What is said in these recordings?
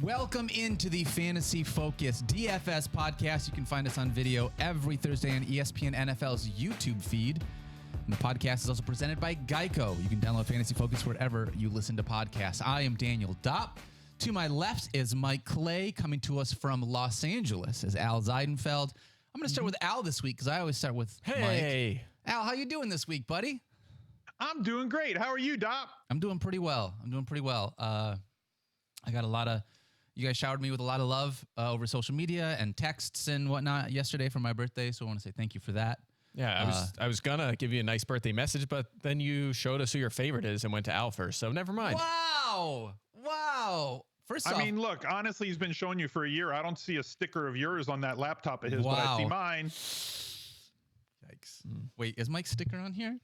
Welcome into the Fantasy Focus DFS podcast. You can find us on video every Thursday on ESPN NFL's YouTube feed. And the podcast is also presented by Geico. You can download Fantasy Focus wherever you listen to podcasts. I am Daniel Dopp. To my left is Mike Clay. Coming to us from Los Angeles is Al Zeidenfeld. I'm going to start with Al this week because I always start with Mike. Al, how you doing this week, buddy? I'm doing great. How are you, Dopp? I'm doing pretty well. I got a lot of... You guys showered me with a lot of love over social media and texts and whatnot yesterday for my birthday, so I want to say thank you for that. Yeah, I was gonna give you a nice birthday message, but then you showed us who your favorite is and went to Al first, so never mind. Wow. First off, I mean, look, honestly, he's been showing you for a year. I don't see a sticker of yours on that laptop of his, but I see mine. Yikes. Wait, is Mike's sticker on here?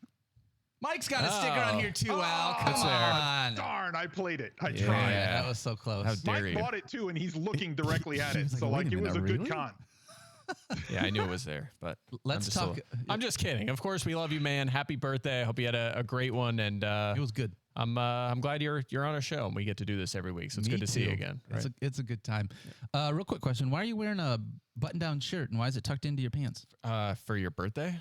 Mike's got a sticker on here too, Al. Come on. Darn, I played it. I tried. Yeah, that was so close. How dare Mike you. bought it too, and he's looking directly at it. So, wait a it was minute, a good really? con. Yeah, I knew it was there, but Let's talk. I'm just kidding. Of course, we love you, man. Happy birthday. I hope you had a great one, and It was good. I'm glad you're on our show and we get to do this every week. So it's Me good to see too. you again. Right? It's a good time. Real quick question: why are you wearing a button-down shirt, and why is it tucked into your pants? For your birthday,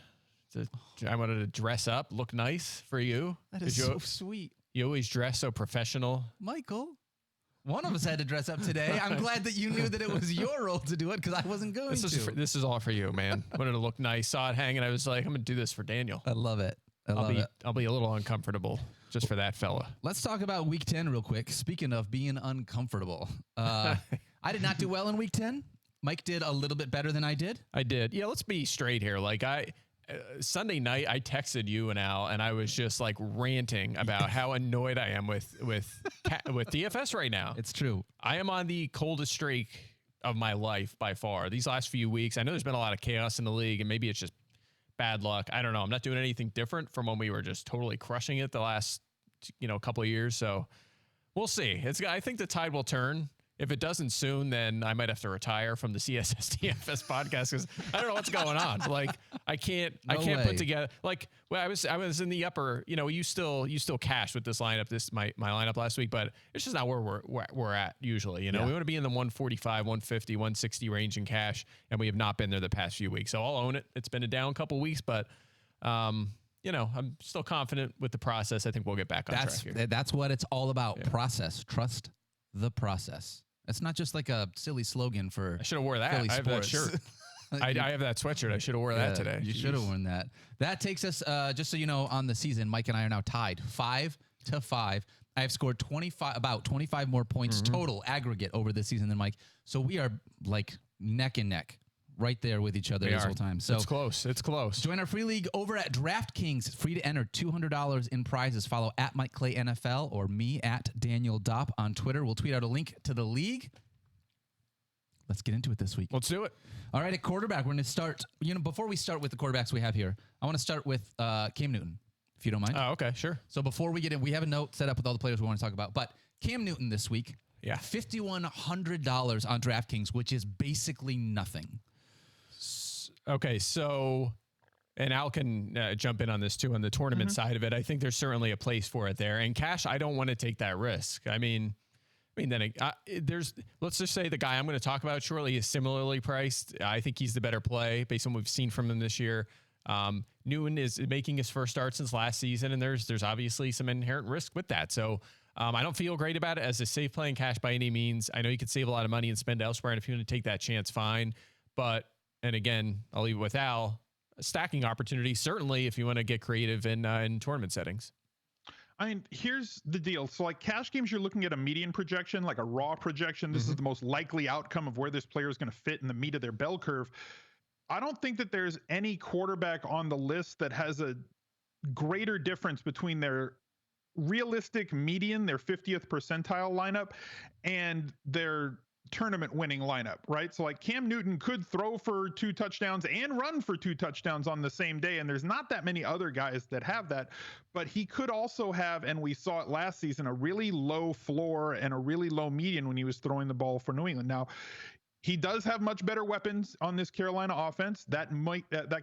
I wanted to dress up, look nice for you. That is so sweet. You always dress so professional. Michael, one of us had to dress up today. I'm glad that you knew that it was your role to do it because I wasn't going to. This is all for you, man. Wanted to look nice, saw it hanging. I was like, I'm gonna do this for Daniel. I love it. I'll be a little uncomfortable just for that fella. Let's talk about Week 10 real quick. Speaking of being uncomfortable, I did not do well in Week 10. Mike did a little bit better than I did. I did. Yeah, let's be straight here. Like Sunday night, I texted you and Al, and I was just like ranting about how annoyed I am with DFS right now. It's true. I am on the coldest streak of my life by far. These last few weeks, I know there's been a lot of chaos in the league, and maybe it's just bad luck. I don't know. I'm not doing anything different from when we were just totally crushing it the last, couple of years. So we'll see. I think the tide will turn. If it doesn't soon, then I might have to retire from the CSS DFS podcast because I don't know what's going on. Like I can't put together I was in the upper, you still cashed with this lineup, my lineup last week, but it's just not where we're at usually. We want to be in the 145, 150, 160 range in cash, and we have not been there the past few weeks. So I'll own it. It's been a down couple weeks, but I'm still confident with the process. I think we'll get back on track here. That's what it's all about. Yeah. Process. Trust the process. It's not just like a silly slogan for. I should have wore that. Philly I have sports. that shirt. I have that sweatshirt. I should have wore that today. You should have worn that. That takes us, just so you know, on the season, Mike and I are now tied 5-5. I have scored about 25 more points total aggregate over this season than Mike. So we are like neck and neck. Right there with each other this whole time. So it's close. It's close. Join our free league over at DraftKings. It's free to enter. $200 in prizes. Follow at Mike Clay NFL or me at Daniel Dopp on Twitter. We'll tweet out a link to the league. Let's get into it this week. Let's do it. All right, at quarterback, we're going to start. Before we start with the quarterbacks we have here, I want to start with Cam Newton, if you don't mind. Oh, okay, sure. So before we get in, we have a note set up with all the players we want to talk about. But Cam Newton this week, $5,100 on DraftKings, which is basically nothing. Okay, so, and Al can jump in on this too, on the tournament side of it. I think there's certainly a place for it there. And cash, I don't want to take that risk. I mean, then let's just say the guy I'm going to talk about shortly is similarly priced. I think he's the better play based on what we've seen from him this year. Newton is making his first start since last season, and there's obviously some inherent risk with that. So I don't feel great about it as a safe play in cash by any means. I know you could save a lot of money and spend elsewhere, and if you want to take that chance, fine. But and again, I'll leave it with Al. A stacking opportunity, certainly, if you want to get creative in tournament settings. I mean, here's the deal. So, like cash games, you're looking at a median projection, like a raw projection. This is the most likely outcome of where this player is going to fit in the meat of their bell curve. I don't think that there's any quarterback on the list that has a greater difference between their realistic median, their 50th percentile lineup, and their tournament winning lineup, right? So like Cam Newton could throw for 2 touchdowns and run for 2 touchdowns on the same day. And there's not that many other guys that have that, but he could also have, and we saw it last season, a really low floor and a really low median when he was throwing the ball for New England. Now, he does have much better weapons on this Carolina offense that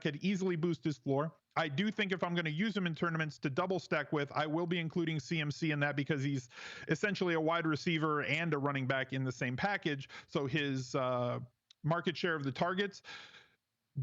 could easily boost his floor. I do think if I'm going to use him in tournaments to double stack with, I will be including CMC in that because he's essentially a wide receiver and a running back in the same package. So his market share of the targets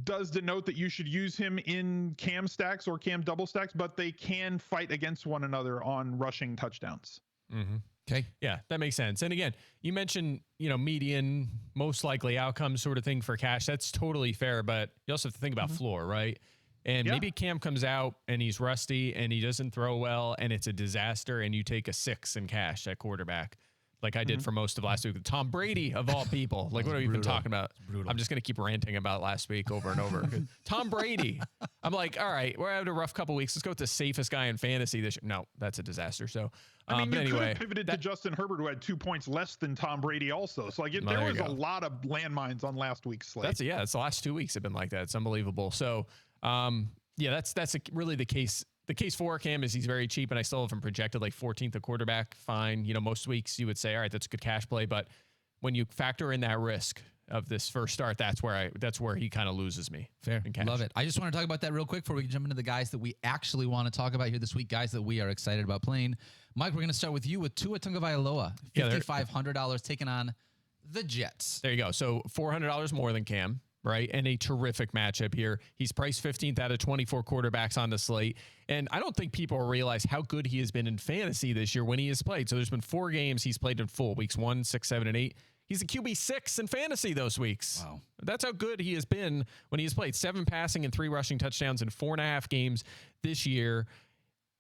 does denote that you should use him in Cam stacks or Cam double stacks, but they can fight against one another on rushing touchdowns. Mm-hmm. Okay. Yeah, that makes sense. And again, you mentioned, median, most likely outcome sort of thing for cash. That's totally fair, but you also have to think about floor, right? And maybe Cam comes out and he's rusty and he doesn't throw well and it's a disaster and you take a 6 in cash at quarterback, like I did for most of last week with Tom Brady of all people. Like, what are we even talking about? I'm just going to keep ranting about last week over and over. Tom Brady. I'm like, all right, we're having a rough couple weeks. Let's go with the safest guy in fantasy this year. No, that's a disaster. So, I mean, but you anyway, could have pivoted to Justin Herbert, who had 2 points less than Tom Brady also. So, like, there was a lot of landmines on last week's slate. It's the last 2 weeks have been like that. It's unbelievable. So, that's really the case. The case for Cam is he's very cheap, and I still have him projected like 14th a quarterback. Fine. Most weeks you would say, all right, that's a good cash play. But when you factor in that risk of this first start, that's where he kind of loses me. Fair. Love it. I just want to talk about that real quick before we jump into the guys that we actually want to talk about here this week, guys that we are excited about playing. Mike, we're going to start with you with Tua Tagovailoa, $5,500 taking on the Jets. There you go. So $400 more than Cam. Right. And a terrific matchup here. He's priced 15th out of 24 quarterbacks on the slate. And I don't think people realize how good he has been in fantasy this year when he has played. So there's been 4 games he's played in full, weeks 1, 6, 7, and 8. He's a QB 6 in fantasy those weeks. Wow. That's how good he has been when he's played. 7 passing and 3 rushing touchdowns in 4.5 games this year.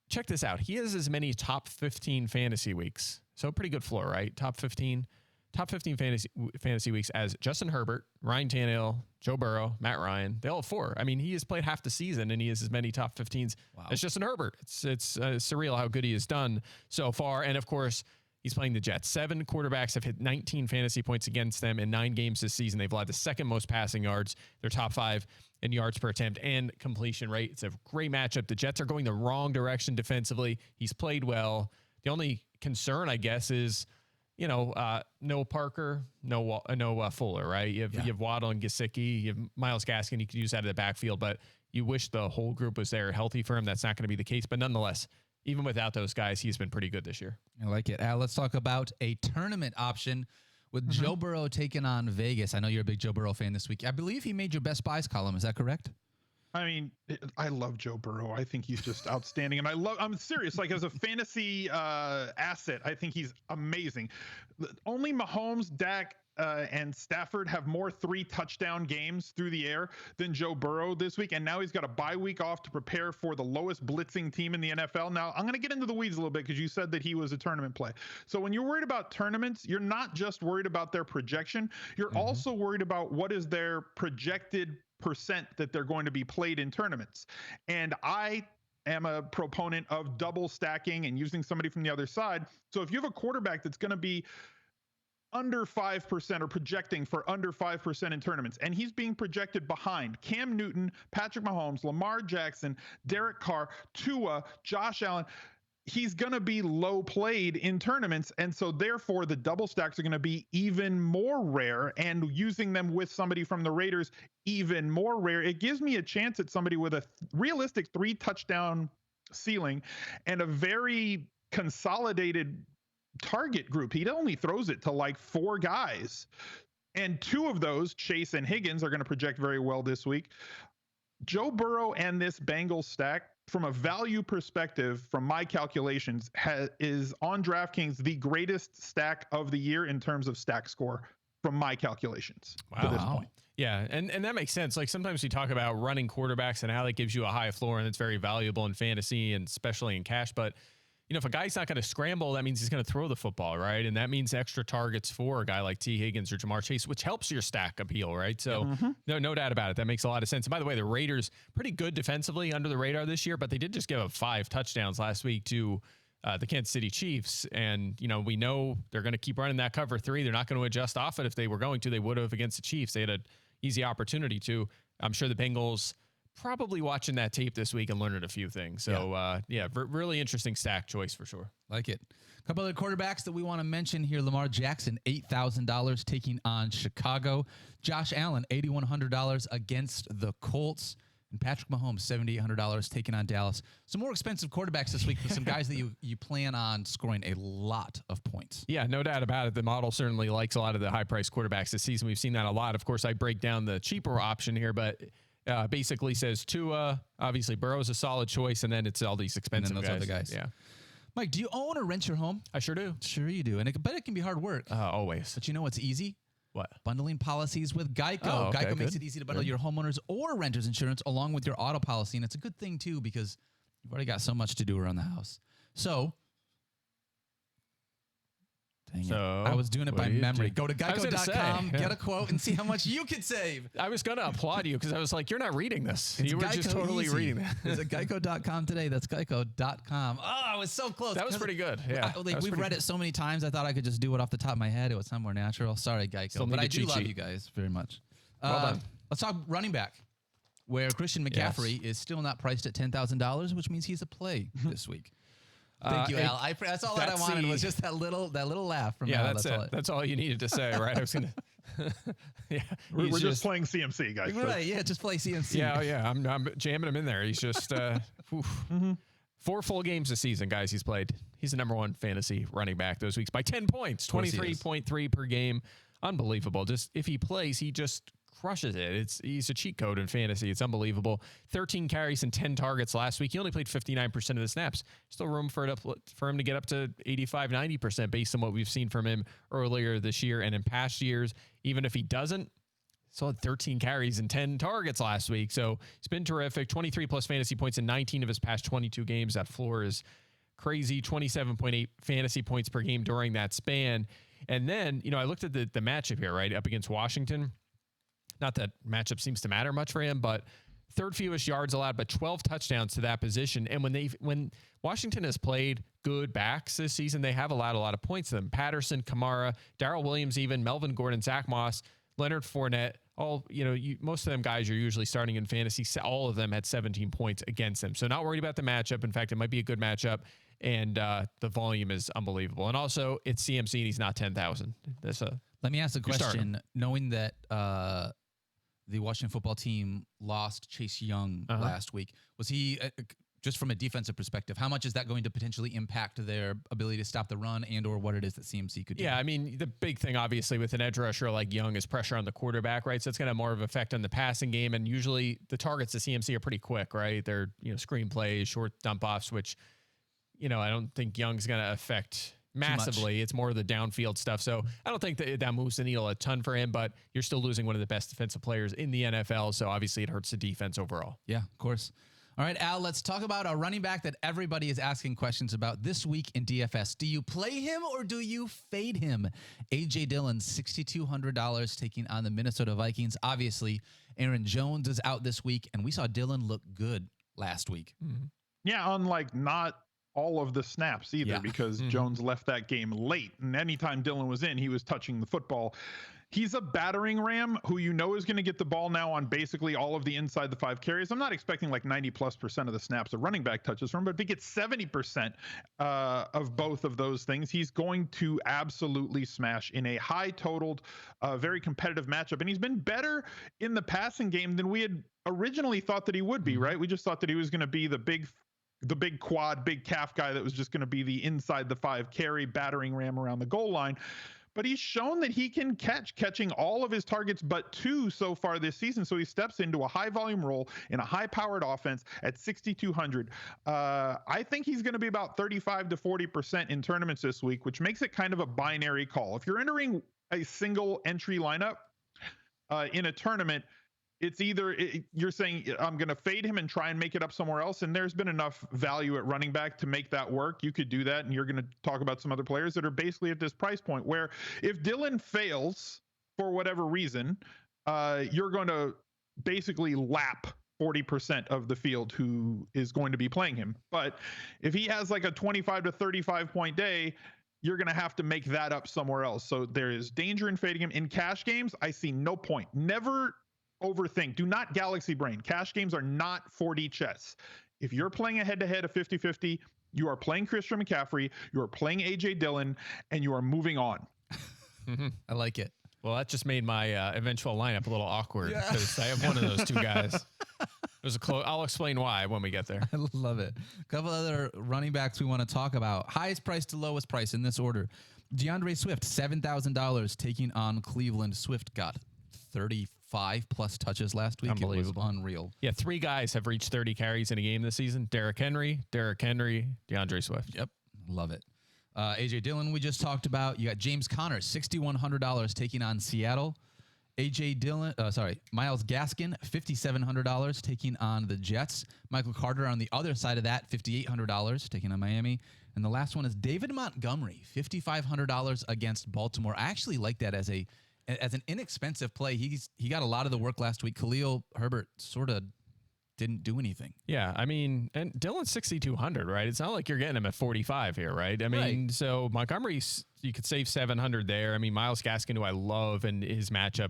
Check this out. He has as many top 15 fantasy weeks. So pretty good floor, right? Top 15 fantasy weeks as Justin Herbert, Ryan Tannehill, Joe Burrow, Matt Ryan. They all have 4. I mean, he has played half the season and he has as many top 15s as Justin Herbert. It's surreal how good he has done so far. And of course, he's playing the Jets. 7 quarterbacks have hit 19 fantasy points against them in 9 games this season. They've allowed the 2nd most passing yards. They're top 5 in yards per attempt and completion rate. It's a great matchup. The Jets are going the wrong direction defensively. He's played well. The only concern, I guess, is no Parker, no Fuller, right? You have Waddle and Gesicki, you have Myles Gaskin. You could use that of the backfield, but you wish the whole group was there healthy for him. That's not going to be the case. But nonetheless, even without those guys, he's been pretty good this year. I like it. Let's talk about a tournament option with Joe Burrow taking on Vegas. I know you're a big Joe Burrow fan this week. I believe he made your best buys column. Is that correct? I mean, I love Joe Burrow. I think he's just outstanding. And I'm serious. Like, as a fantasy asset, I think he's amazing. Only Mahomes, Dak, and Stafford have more 3-touchdown games through the air than Joe Burrow this week. And now he's got a bye week off to prepare for the lowest blitzing team in the NFL. Now, I'm going to get into the weeds a little bit because you said that he was a tournament play. So when you're worried about tournaments, you're not just worried about their projection. You're also worried about what is their projected percent that they're going to be played in tournaments. And I am a proponent of double stacking and using somebody from the other side. So if you have a quarterback that's going to be under 5% or projecting for under 5% in tournaments, and he's being projected behind Cam Newton, Patrick Mahomes, Lamar Jackson, Derek Carr, Tua, Josh Allen, he's going to be low played in tournaments. And so therefore the double stacks are going to be even more rare, and using them with somebody from the Raiders even more rare. It gives me a chance at somebody with a realistic 3-touchdown ceiling and a very consolidated target group. He only throws it to like 4 guys, and 2 of those, Chase and Higgins, are going to project very well this week. Joe Burrow and this Bengals stack, from a value perspective, from my calculations, is on DraftKings the greatest stack of the year in terms of stack score from my calculations to this point. Yeah, and that makes sense. Like, sometimes we talk about running quarterbacks and how that gives you a high floor, and it's very valuable in fantasy and especially in cash. But if a guy's not going to scramble, that means he's going to throw the football, right? And that means extra targets for a guy like T. Higgins or Jamar Chase, which helps your stack appeal, right? So no doubt about it. That makes a lot of sense. And by the way, the Raiders, pretty good defensively under the radar this year, but they did just give up 5 touchdowns last week to the Kansas City Chiefs. And, we know they're going to keep running that cover 3. They're not going to adjust off it. If they were going to, they would have against the Chiefs. They had an easy opportunity to. I'm sure the Bengals probably watching that tape this week and learning a few things. So, really interesting stack choice for sure. Like it. A couple other quarterbacks that we want to mention here. Lamar Jackson, $8,000 taking on Chicago. Josh Allen, $8,100 against the Colts. And Patrick Mahomes, $7,800 taking on Dallas. Some more expensive quarterbacks this week, but some guys that you plan on scoring a lot of points. Yeah, no doubt about it. The model certainly likes a lot of the high-priced quarterbacks this season. We've seen that a lot. Of course, I break down the cheaper option here, but basically says Tua, obviously Burrow's a solid choice, and then it's all these expensive those other guys. Yeah. Mike, do you own or rent your home? I sure do. Sure you do. And but it can be hard work. Always. But you know what's easy? What? Bundling policies with Geico. Oh, okay, Geico makes good. it easy to bundle your homeowners or renters insurance along with your auto policy. And it's a good thing, too, because you've already got so much to do around the house. So, dang it. I was doing it by memory. Go to geico.com, get a quote, and see how much you can save. I was going to applaud you because I was like, you're not reading this. You were Geico just totally easy. reading that. Visit geico.com today. That's geico.com. Oh, I was so close. That was pretty good. Yeah. We've read it so many times, I thought I could just do it off the top of my head. It would sound more natural. Sorry, Geico. Still But need I a do cheat love sheet. you guys very much. Well done. Let's talk running back, where Christian McCaffrey is still not priced at $10,000, which means he's a play this week. Thank you, Al. That's all that I wanted was just that little laugh from Al. That's it. That's all you needed to say, right? I was going to. Yeah. We're just playing CMC, guys. Right, yeah, just play CMC. Yeah. I'm jamming him in there. He's just 4 full games this season, guys. He's played. He's the number 1 fantasy running back those weeks by 10 points, 23.3 per game. Unbelievable. Just if he plays, he just crushes it. He's a cheat code in fantasy. It's unbelievable. 13 carries and 10 targets last week. He only played 59% of the snaps. Still room for him to get up to 85-90% based on what we've seen from him earlier this year and in past years. Even if he doesn't, still had 13 carries and 10 targets last week. So it's been terrific. 23 plus fantasy points in 19 of his past 22 games. That floor is crazy. 27.8 fantasy points per game during that span. And then, I looked at the matchup here, right, up against Washington. Not that matchup seems to matter much for him, but third fewest yards allowed, but 12 touchdowns to that position. And when Washington has played good backs this season, they have allowed a lot of points to them. Patterson, Kamara, Darrell Williams, even Melvin Gordon, Zach Moss, Leonard Fournette, all, most of them guys you're usually starting in fantasy. All of them had 17 points against them. So not worried about the matchup. In fact, it might be a good matchup. And the volume is unbelievable. And also, it's CMC, and he's not 10,000. Let me ask a question. Knowing that the Washington football team lost Chase Young last week, was he, just from a defensive perspective, how much is that going to potentially impact their ability to stop the run and or what it is that CMC could do? Yeah, I mean, the big thing, obviously, with an edge rusher like Young is pressure on the quarterback, right? So it's going to have more of an effect on the passing game. And usually the targets to CMC are pretty quick, right? They're, screen plays, short dump offs, which, I don't think Young's going to affect massively. It's more of the downfield stuff. So I don't think that moves the needle a ton for him, but you're still losing one of the best defensive players in the NFL. So obviously it hurts the defense overall. Yeah, of course. All right, Al, let's talk about a running back that everybody is asking questions about this week in DFS. Do you play him or do you fade him? A.J. Dillon, $6,200 taking on the Minnesota Vikings. Obviously, Aaron Jones is out this week, and we saw Dillon look good last week. Mm-hmm. Yeah, unlike not all of the snaps either, because Jones left that game late. And anytime Dillon was in, he was touching the football. He's a battering ram who is going to get the ball now on basically all of the inside the 5 carries. I'm not expecting like 90+% of the snaps a running back touches from, but if he gets 70% of both of those things, he's going to absolutely smash in a high totaled, very competitive matchup. And he's been better in the passing game than we had originally thought that he would be, right? We just thought that he was going to be the big quad, big calf guy that was just going to be the inside the 5 carry battering ram around the goal line. But he's shown that he can catching all of his targets but 2 so far this season. So he steps into a high volume role in a high powered offense at 6,200. I think he's going to be about 35 to 40% in tournaments this week, which makes it kind of a binary call. If you're entering a single entry lineup in a tournament, it's either you're saying I'm going to fade him and try and make it up somewhere else. And there's been enough value at running back to make that work. You could do that. And you're going to talk about some other players that are basically at this price point where if Dillon fails for whatever reason, you're going to basically lap 40% of the field who is going to be playing him. But if he has like a 25 to 35 point day, you're going to have to make that up somewhere else. So there is danger in fading him. In cash games, I see no point. Never overthink. Do not galaxy brain. Cash games are not 4D chess. If you're playing a head-to-head of 50-50, you are playing Christian McCaffrey, you are playing A.J. Dillon, and you are moving on. I like it. Well, that just made my eventual lineup a little awkward because I have one of those two guys. was a close. I'll explain why when we get there. I love it. A couple other running backs we want to talk about. Highest price to lowest price in this order. DeAndre Swift, $7,000 taking on Cleveland. Swift got 35 plus touches last week. Unbelievable. It was unreal. Yeah, 3 guys have reached 30 carries in a game this season. Derrick Henry, DeAndre Swift. Yep. Love it. AJ Dillon, we just talked about. You got James Conner, $6,100 taking on Seattle. Myles Gaskin, $5,700 taking on the Jets. Michael Carter on the other side of that, $5,800 taking on Miami. And the last one is David Montgomery, $5,500 against Baltimore. I actually like that as an inexpensive play. He got a lot of the work last week. Khalil Herbert sort of didn't do anything. Yeah, I mean, and Dillon's 6,200, right? It's not like you're getting him at 45 here, right? I mean, So Montgomery's, you could save 700 there. I mean, Myles Gaskin, who I love, and his matchup.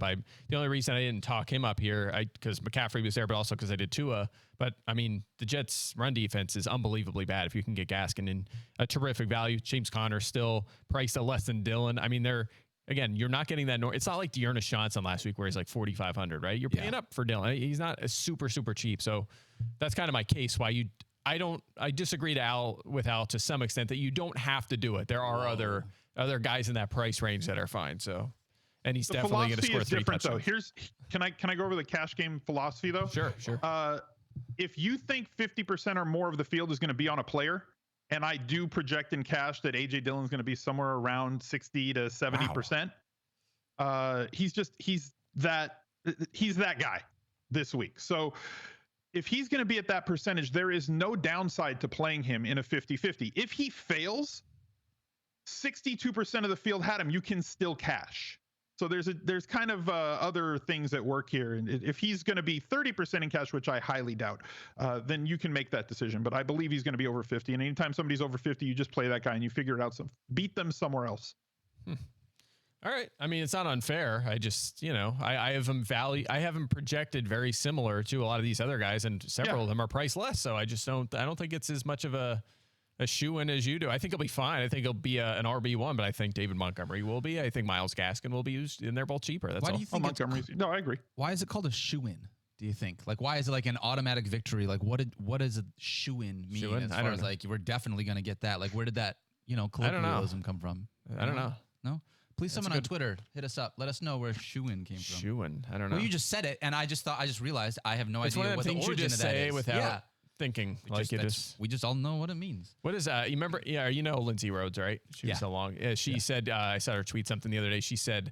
The only reason I didn't talk him up here, because McCaffrey was there, but also because I did Tua. But I mean, the Jets' run defense is unbelievably bad. If you can get Gaskin in a terrific value, James Conner still priced at less than Dillon. I mean, Again, you're not getting that. It's not like Dearness Johnson last week where he's like 4,500, right? You're paying up for Dillon. He's not super, super cheap. So that's kind of my case why I disagree with Al to some extent that you don't have to do it. There are other guys in that price range that are fine. So, and he's definitely going to score 3 touchdowns. Can I go over the cash game philosophy though? Sure. If you think 50% or more of the field is going to be on a player, and I do project in cash that AJ Dillon's going to be somewhere around 60 to 70%. Wow. He's that guy this week. So if he's going to be at that percentage, there is no downside to playing him in a 50-50. If he fails, 62% of the field had him, you can still cash. So there's kind of other things at work here. And if he's going to be 30% in cash, which I highly doubt, then you can make that decision. But I believe he's going to be over 50. And anytime somebody's over 50, you just play that guy and you figure it out. Beat them somewhere else. All right. I mean, it's not unfair. I just, I have him projected very similar to a lot of these other guys, and several of them are priced less. So I don't think it's as much of a shoe-in as you do. I think he'll be fine. I think he'll be an RB1, but I think David Montgomery will be. I think Myles Gaskin will be used, and they're both cheaper. That's why all. Do you think No, I agree. Why is it called a shoe-in, do you think? Like, why is it like an automatic victory? Like, what does a shoe-in mean shoe-in? as far as like, we're definitely going to get that? Like, where did that, colloquialism come from? I don't know. No? Please, someone on Twitter, hit us up. Let us know where shoe-in came from. Shoe-in. I don't know. Well, you just said it, and I just realized I have no idea what the origin you just of that say is. without thinking. We just all know what it means. What is you remember? Yeah, Lindsay Rhodes, right? She was so long. Yeah, she said, I saw her tweet something the other day. She said,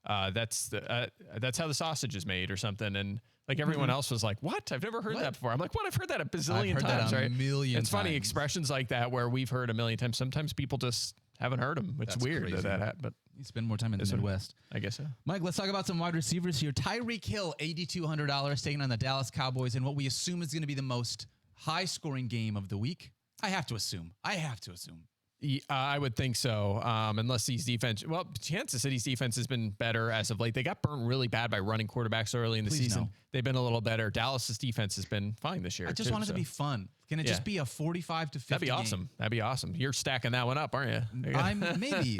that's how the sausage is made or something. And like everyone else was like, what? I've never heard that before. I'm like, what? I've heard that a bazillion times, right? It's funny, expressions like that where we've heard a million times. Sometimes people just haven't heard them. It's weird that but you spend more time in the Midwest. I guess so. Mike, let's talk about some wide receivers here. Tyreek Hill, $8,200 taking on the Dallas Cowboys in what we assume is going to be the most high-scoring game of the week. I have to assume. I would think so, unless these defense. Well, Kansas City's defense has been better as of late. They got burnt really bad by running quarterbacks early in the season. No. They've been a little better. Dallas's defense has been fine this year. I just want it to be fun. Can it just be a 45 to 50? That'd be awesome. Game? That'd be awesome. You're stacking that one up, aren't you? Maybe.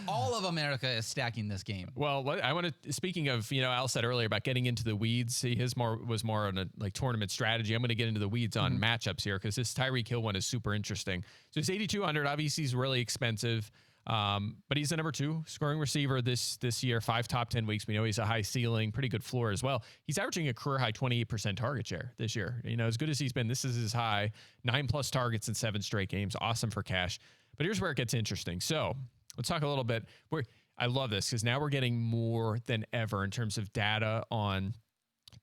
All of America is stacking this game. Well, I want to. Speaking of, Al said earlier about getting into the weeds. His was more on a tournament strategy. I'm going to get into the weeds on matchups here because this Tyreek Hill one is super interesting. So it's 8,200. Obviously, he's really expensive. But he's the number 2 scoring receiver this year, 5 top 10 weeks. We know he's a high ceiling, pretty good floor as well. He's averaging a career high 28% target share this year. As good as he's been, this is his high, 9+ targets in 7 straight games. Awesome for cash. But here's where it gets interesting. So let's talk a little bit. I love this because now we're getting more than ever in terms of data on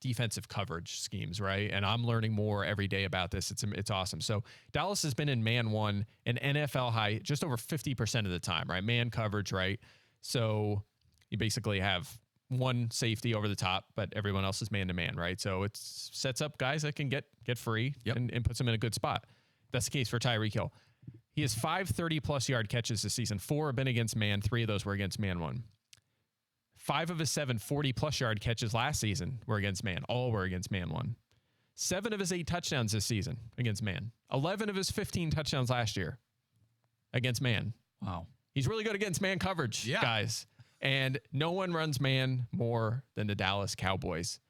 defensive coverage schemes, right? And I'm learning more every day about this. It's awesome. So Dallas has been in man one, an NFL high, just over 50% of the time, right? Man coverage, right? So you basically have one safety over the top, but everyone else is man to man, right? So it sets up guys that can get free and puts them in a good spot. That's the case for Tyreek Hill. He has 5 30+ yard catches this season. 4 have been against man. 3 of those were against man one. 5 of his 7 40+ yard catches last season were against man. All were against man one. 7 of his 8 touchdowns this season against man. 11 of his 15 touchdowns last year against man. Wow. He's really good against man coverage, guys. And no one runs man more than the Dallas Cowboys.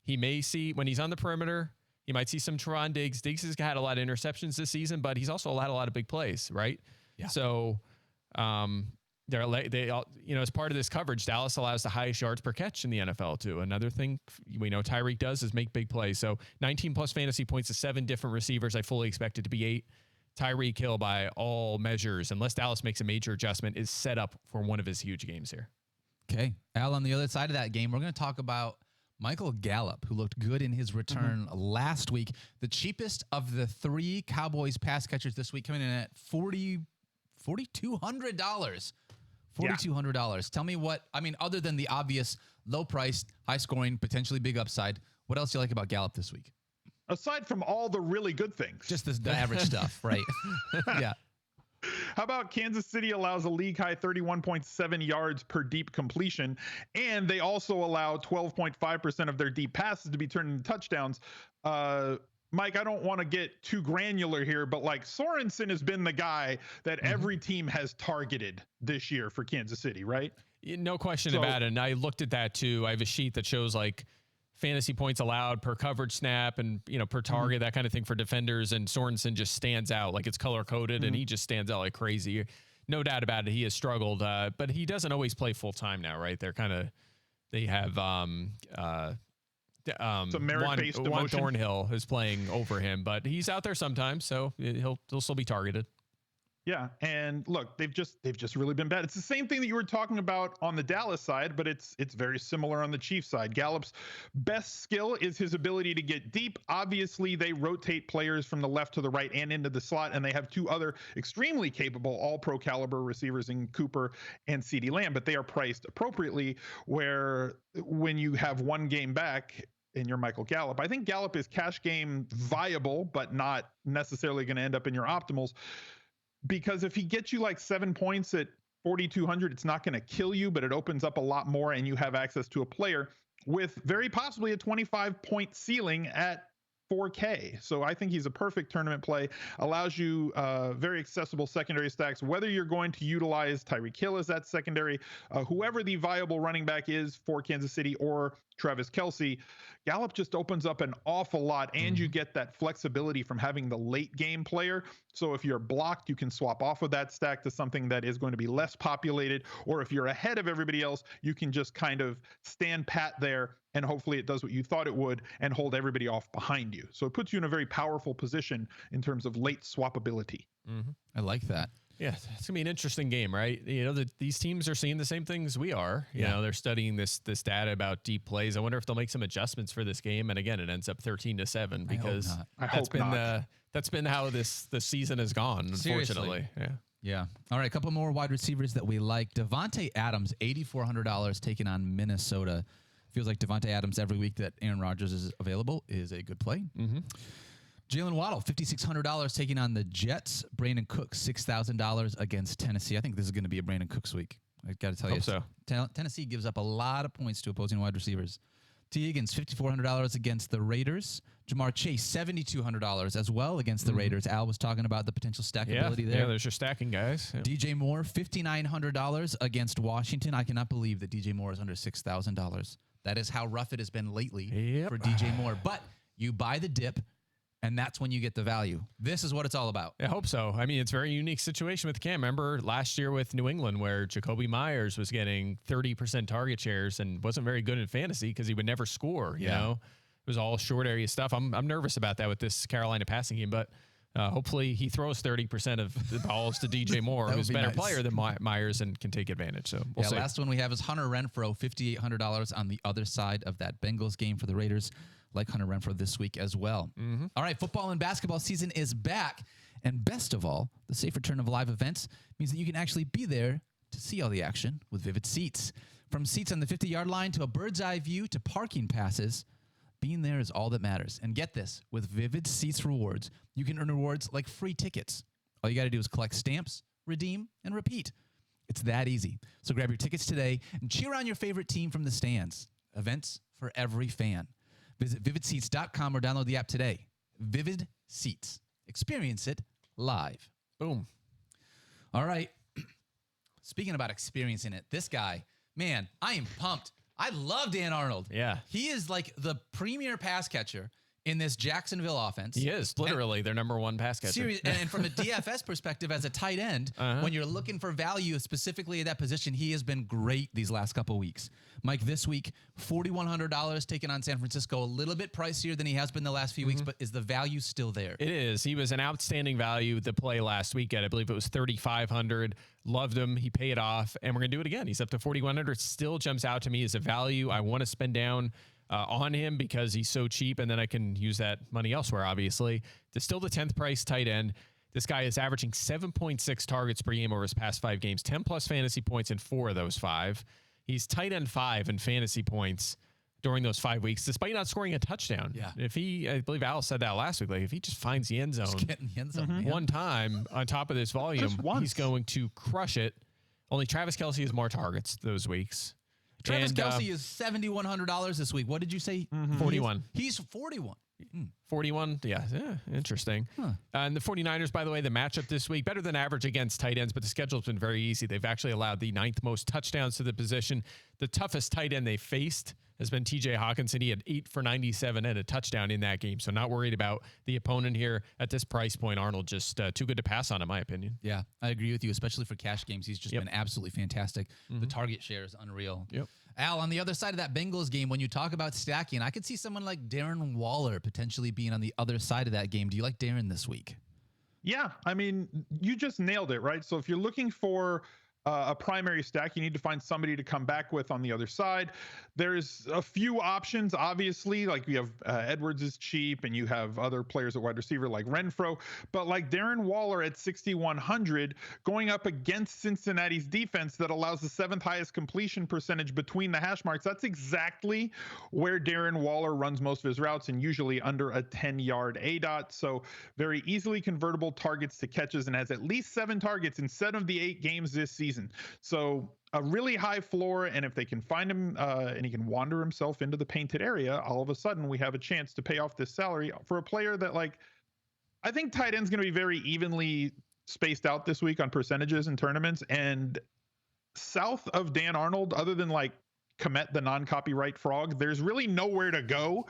He may see, when he's on the perimeter, You might see some Teron Diggs. Diggs has had a lot of interceptions this season, but he's also had a lot of big plays, right? Yeah. So, they all, as part of this coverage, Dallas allows the highest yards per catch in the NFL too. Another thing we know Tyreek does is make big plays. So 19 plus fantasy points to 7 different receivers. I fully expect it to be 8. Tyreek Hill, by all measures, unless Dallas makes a major adjustment, is set up for one of his huge games here. Okay. Al, on the other side of that game, we're going to talk about Michael Gallup, who looked good in his return last week. The cheapest of the 3 Cowboys pass catchers this week, coming in at $4,200. $4,200. Tell me other than the obvious low price, high scoring, potentially big upside, what else do you like about Gallup this week? Aside from all the really good things. Just the average stuff, right? Yeah. How about Kansas City allows a league high 31.7 yards per deep completion, and they also allow 12.5% of their deep passes to be turned into touchdowns. Mike, I don't want to get too granular here, but Sorensen has been the guy that every team has targeted this year for Kansas City, right? No question about it. And I looked at that too. I have a sheet that shows fantasy points allowed per coverage snap and, per target, that kind of thing for defenders. And Sorensen just stands out, it's color coded and he just stands out like crazy. No doubt about it. He has struggled, but he doesn't always play full time now, right? They have, merit-based Juan emotion. Thornhill is playing over him, but he's out there sometimes, so he'll still be targeted. Yeah, and look, they've just really been bad. It's the same thing that you were talking about on the Dallas side, but it's very similar on the Chiefs side. Gallup's best skill is his ability to get deep. Obviously, they rotate players from the left to the right and into the slot, and they have 2 other extremely capable all-pro caliber receivers in Cooper and CeeDee Lamb, but they are priced appropriately, where when you have one game back in your Michael Gallup, I think Gallup is cash game viable, but not necessarily going to end up in your optimals. Because if he gets you 7 points at 4,200, it's not going to kill you, but it opens up a lot more, and you have access to a player with very possibly a 25-point ceiling at 4K. So I think he's a perfect tournament play. Allows you very accessible secondary stacks, whether you're going to utilize Tyreek Hill as that secondary, whoever the viable running back is for Kansas City, or Travis Kelce. Gallup just opens up an awful lot, and you get that flexibility from having the late game player. So if you're blocked, you can swap off of that stack to something that is going to be less populated, or if you're ahead of everybody else, you can just kind of stand pat there, and hopefully it does what you thought it would and hold everybody off behind you. So it puts you in a very powerful position in terms of late swappability. I like that. Yeah, it's going to be an interesting game, right? These teams are seeing the same things we are. You know, they're studying this data about deep plays. I wonder if they'll make some adjustments for this game. And again, it ends up 13-7 because that's been how the season has gone, unfortunately. Seriously. Yeah. All right, a couple more wide receivers that we like. Devontae Adams, $8,400 taking on Minnesota. Feels like Devontae Adams every week that Aaron Rodgers is available is a good play. Jalen Waddle, $5,600 taking on the Jets. Brandon Cooks, $6,000 against Tennessee. I think this is going to be a Brandon Cooks week. I got to tell you. So. Tennessee gives up a lot of points to opposing wide receivers. T. Higgins, $5,400 against the Raiders. Jamar Chase, $7,200 as well against the Raiders. Al was talking about the potential stackability there. Yeah, there's your stacking guys. Yeah. DJ Moore, $5,900 against Washington. I cannot believe that DJ Moore is under $6,000. That is how rough it has been lately for DJ Moore. But you buy the dip, and that's when you get the value. This is what it's all about. I hope so. I mean, it's a very unique situation with Cam. Remember last year with New England where Jacoby Myers was getting 30% target shares and wasn't very good in fantasy because he would never score, you know? It was all short area stuff. I'm nervous about that with this Carolina passing game, but hopefully he throws 30% of the balls to DJ Moore, who's a better player than Myers and can take advantage. So we'll see. Last one we have is Hunter Renfrow, $5,800 on the other side of that Bengals game for the Raiders. Like Hunter Renfrow this week as well. All right, football and basketball season is back. And best of all, the safe return of live events means that you can actually be there to see all the action with Vivid Seats. From seats on the 50-yard line to a bird's eye view to parking passes, being there is all that matters. And get this, with Vivid Seats rewards, you can earn rewards like free tickets. All you got to do is collect stamps, redeem, and repeat. It's that easy. So grab your tickets today and cheer on your favorite team from the stands. Events for every fan. Visit vividseats.com or download the app today. Vivid Seats. Experience it live. Boom. All right. Speaking about experiencing it, this guy, man, I am pumped. I love Dan Arnold. Yeah. He is like the premier pass catcher. in this Jacksonville offense. He is literally their number one pass catcher. And from a DFS perspective, as a tight end, when you're looking for value specifically at that position, he has been great these last couple of weeks. Mike, this week, $4,100 taken on San Francisco, a little bit pricier than he has been the last few weeks, but is the value still there? It is. He was an outstanding value to play last weekend. I believe it was $3,500. Loved him. He paid off, and we're going to do it again. He's up to $4,100. Still jumps out to me as a value. I want to spend down on him because he's so cheap, and then I can use that money elsewhere, obviously. There's still the 10th price tight end. This guy is averaging 7.6 targets per game over his past 5 games, 10-plus fantasy points in 4 of those 5. He's tight end 5 in fantasy points during those 5 weeks, despite not scoring a touchdown. Yeah. If he, I believe Al said that last week, like if he just finds the end zone, one time on top of this volume, he's going to crush it. Only Travis Kelce has more targets those weeks. Travis Kelce is $7,100 this week. What did you say? 41. He's 41. 41. Yeah. Interesting. And the 49ers, by the way, the matchup this week, better than average against tight ends, but the schedule's been very easy. They've actually allowed the 9th most touchdowns to the position. The toughest tight end they faced has been TJ Hawkinson. He had 8 for 97 and a touchdown in that game. So not worried about the opponent here at this price point. Arnold just too good to pass on, in my opinion. Yeah, I agree with you, especially for cash games. He's just been absolutely fantastic. The target share is unreal. Al, on the other side of that Bengals game, when you talk about stacking, I could see someone like Darren Waller potentially being on the other side of that game. Do you like Darren this week? Yeah, I mean, you just nailed it, right? So if you're looking for a primary stack, you need to find somebody to come back with on the other side. There's a few options, obviously, like you have Edwards is cheap and you have other players at wide receiver like Renfro, but like Darren Waller at 6,100 going up against Cincinnati's defense that allows the 7th highest completion percentage between the hash marks. That's exactly where Darren Waller runs most of his routes, and usually under a 10-yard ADOT. So very easily convertible targets to catches, and has at least 7 targets in 7 of the 8 games this season. So a really high floor, and if they can find him and he can wander himself into the painted area, all of a sudden we have a chance to pay off this salary for a player that, like, I think tight end's going to be very evenly spaced out this week on percentages and tournaments. And south of Dan Arnold, other than like Komet, the non-copyright frog, there's really nowhere to go.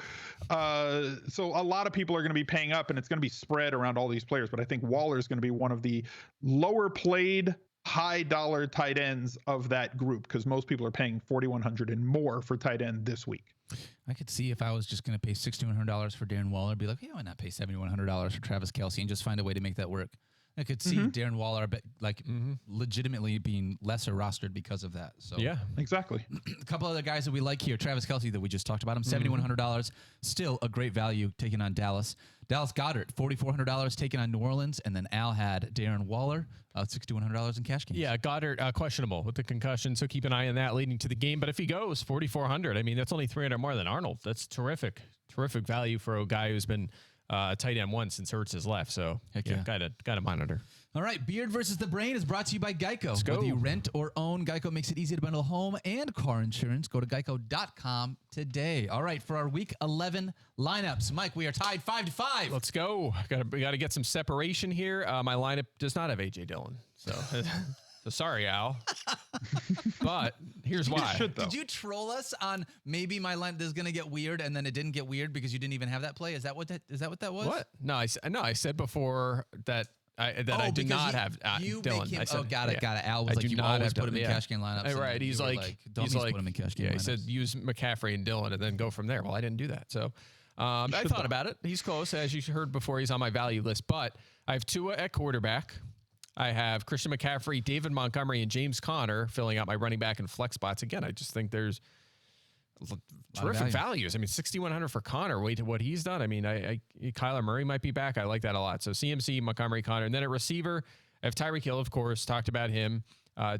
So a lot of people are going to be paying up, and it's going to be spread around all these players. But I think Waller is going to be one of the lower played, high dollar tight ends of that group, because most people are paying $4,100 and more for tight end this week. I could see if I was just going to pay $6,100 for Darren Waller, be like, hey, why not pay $7,100 for Travis Kelce and just find a way to make that work? I could see Darren Waller, legitimately being lesser rostered because of that. So yeah, exactly. A couple other guys that we like here, Travis Kelce that we just talked about him, $7,100, still a great value taking on Dallas. Dallas Goedert, $4,400 taking on New Orleans, and then Al had Darren Waller, $6,100 in cash games. Yeah, Goddard questionable with the concussion, so keep an eye on that leading to the game. But if he goes $4,400, I mean that's only $300 more than Arnold. That's terrific value for a guy who's been tight end 1 since Hurts has left. So gotta monitor. All right, Beard versus the Brain is brought to you by Geico. Let's go. Whether you rent or own, Geico makes it easy to bundle home and car insurance. Go to geico.com today. All right, for our Week 11 lineups, Mike, we are tied 5-5. Let's go. We got to get some separation here. My lineup does not have A.J. Dillon, so sorry, Al. But here's why. Did you troll us on maybe my line is going to get weird, and then it didn't get weird because you didn't even have that play? Is that what that was? What? No, I said before that I did not have Dillon. I said, got it. Al was like, you always put him in cash game lineups. Right. He's like, don't put him in cash game lineups. He said use McCaffrey and Dillon and then go from there. Well, I didn't do that. So I thought about it. He's close. As you heard before, he's on my value list. But I have Tua at quarterback. I have Christian McCaffrey, David Montgomery, and James Conner filling out my running back and flex spots. Again, I just think there's terrific values. I mean, 6,100 for Conner. Wait to what he's done. I mean, Kyler Murray might be back. I like that a lot. So CMC, Montgomery, Conner. And then at receiver, I have Tyreek Hill, of course, talked about him.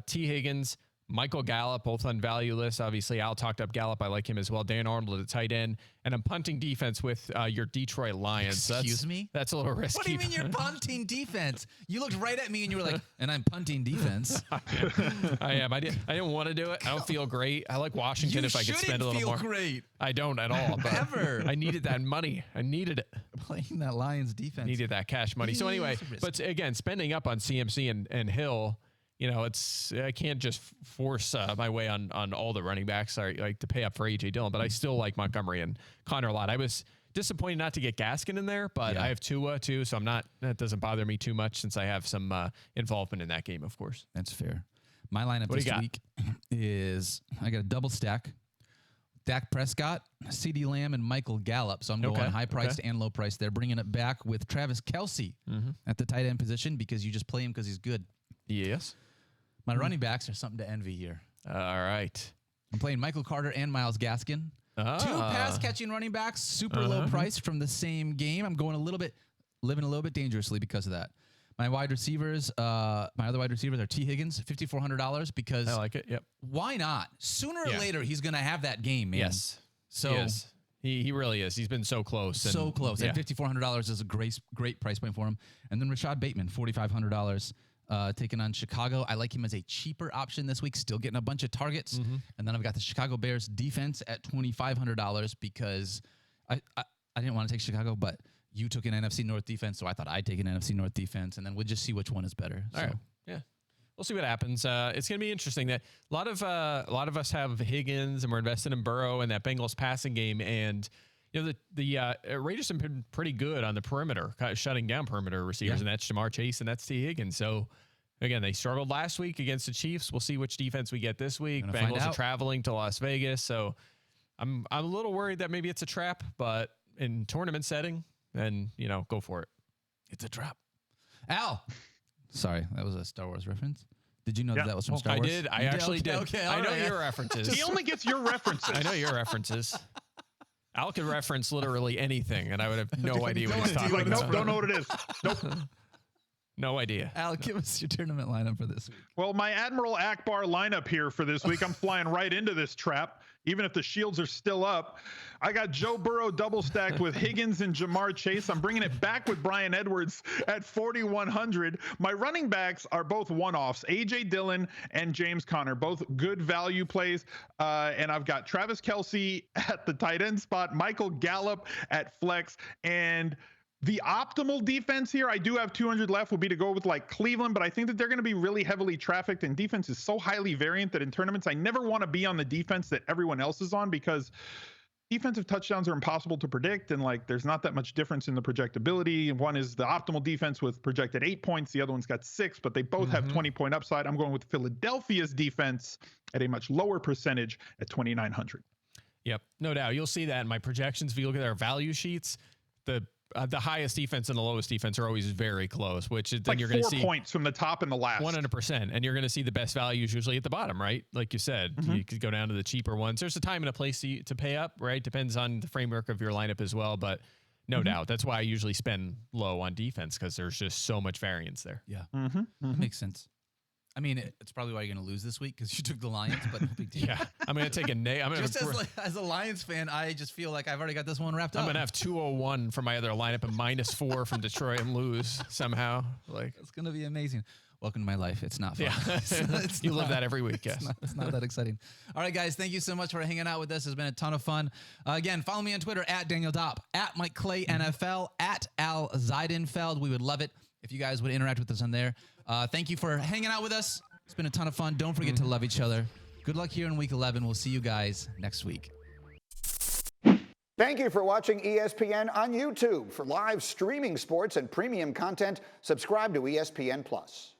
T. Higgins, Michael Gallup, both on value lists. Obviously, Al talked up Gallup. I like him as well. Dan Arnold at tight end. And I'm punting defense with your Detroit Lions. Excuse me? That's a little risky. What do you mean you're punting defense? You looked right at me and you were like, and I'm punting defense. I am. I didn't want to do it. I don't feel great. I like Washington if I could spend a little more. Great. I don't at all. But Ever. I needed that money. I needed it. Playing that Lions defense. Needed that cash money. So anyway, but again, spending up on CMC and Hill, you know, I can't just force my way on all the running backs. I like to pay up for A.J. Dillon, but I still like Montgomery and Conner a lot. I was disappointed not to get Gaskin in there, but I have Tua too, so that doesn't bother me too much since I have some involvement in that game, of course. That's fair. My lineup this week is I got a double stack. Dak Prescott, CeeDee Lamb, and Michael Gallup. So I'm going high-priced and low-priced there, bringing it back with Travis Kelce at the tight end position because you just play him because he's good. Yes. My running backs are something to envy here. All right. I'm playing Michael Carter and Myles Gaskin. 2 pass-catching running backs, super low price from the same game. I'm going living a little bit dangerously because of that. My wide receivers, my other wide receivers are T. Higgins, $5,400 because I like it. Yep. Why not? Sooner or later, he's going to have that game, man. Yes. So yes. He really is. He's been so close. So close. And $5,400 is a great price point for him. And then Rashad Bateman, $4,500, taking on Chicago. I like him as a cheaper option this week, still getting a bunch of targets. And then I've got the Chicago Bears defense at $2,500 because I didn't want to take Chicago, but you took an NFC North defense, so I thought I'd take an NFC North defense, and then we'll just see which one is better. All right. Yeah. We'll see what happens. It's going to be interesting. That a lot of us have Higgins, and we're invested in Burrow and that Bengals passing game. And the Raiders have been pretty good on the perimeter, kind of shutting down perimeter receivers, and that's Jamar Chase and that's T. Higgins. So again, they struggled last week against the Chiefs. We'll see which defense we get this week. Bengals are traveling to Las Vegas, so I'm a little worried that maybe it's a trap, but in tournament setting, then go for it. It's a trap. Al. Sorry, that was a Star Wars reference. Did you know that was from Star Wars? I did. I actually did. Okay, I know your references. He only gets your references. I know your references. Al could reference literally anything, and I would have no idea what he's talking about. Nope, don't know what it is. Nope. No idea. Al, give us your tournament lineup for this week. Well, my Admiral Akbar lineup here for this week, I'm flying right into this trap, even if the shields are still up. I got Joe Burrow double stacked with Higgins and Jamar Chase. I'm bringing it back with Bryan Edwards at 4,100. My running backs are both one-offs, A.J. Dillon and James Conner, both good value plays. And I've got Travis Kelce at the tight end spot, Michael Gallup at flex, and the optimal defense here, I do have 200 left, would be to go with like Cleveland, but I think that they're going to be really heavily trafficked, and defense is so highly variant that in tournaments, I never want to be on the defense that everyone else is on because defensive touchdowns are impossible to predict, and like there's not that much difference in the projectability. One is the optimal defense with projected 8 points. The other one's got 6, but they both have 20-point upside. I'm going with Philadelphia's defense at a much lower percentage at 2,900. Yep, no doubt. You'll see that in my projections. If you look at our value sheets, the highest defense and the lowest defense are always very close, which is then like you're going to see 4 points from the top and the last. 100%. And you're going to see the best values usually at the bottom, right? Like you said, you could go down to the cheaper ones. There's a time and a place to pay up, right? Depends on the framework of your lineup as well. But no doubt, that's why I usually spend low on defense because there's just so much variance there. Yeah, that makes sense. I mean, it's probably why you're going to lose this week because you took the Lions, but no big deal. Yeah, I'm going to take a just as a Lions fan, I just feel like I've already got this one wrapped up. I'm going to have 201 for my other lineup and -4 from Detroit and lose somehow. Like it's going to be amazing. Welcome to my life. It's not fun. Yeah. You live that every week, yes. It's not that exciting. All right, guys, thank you so much for hanging out with us. It's been a ton of fun. Again, follow me on Twitter at Daniel Dopp, at Mike Clay NFL, at Al Zeidenfeld. We would love it if you guys would interact with us on there. Thank you for hanging out with us. It's been a ton of fun. Don't forget to love each other. Good luck here in Week 11. We'll see you guys next week. Thank you for watching ESPN on YouTube. For live streaming sports and premium content, subscribe to ESPN+.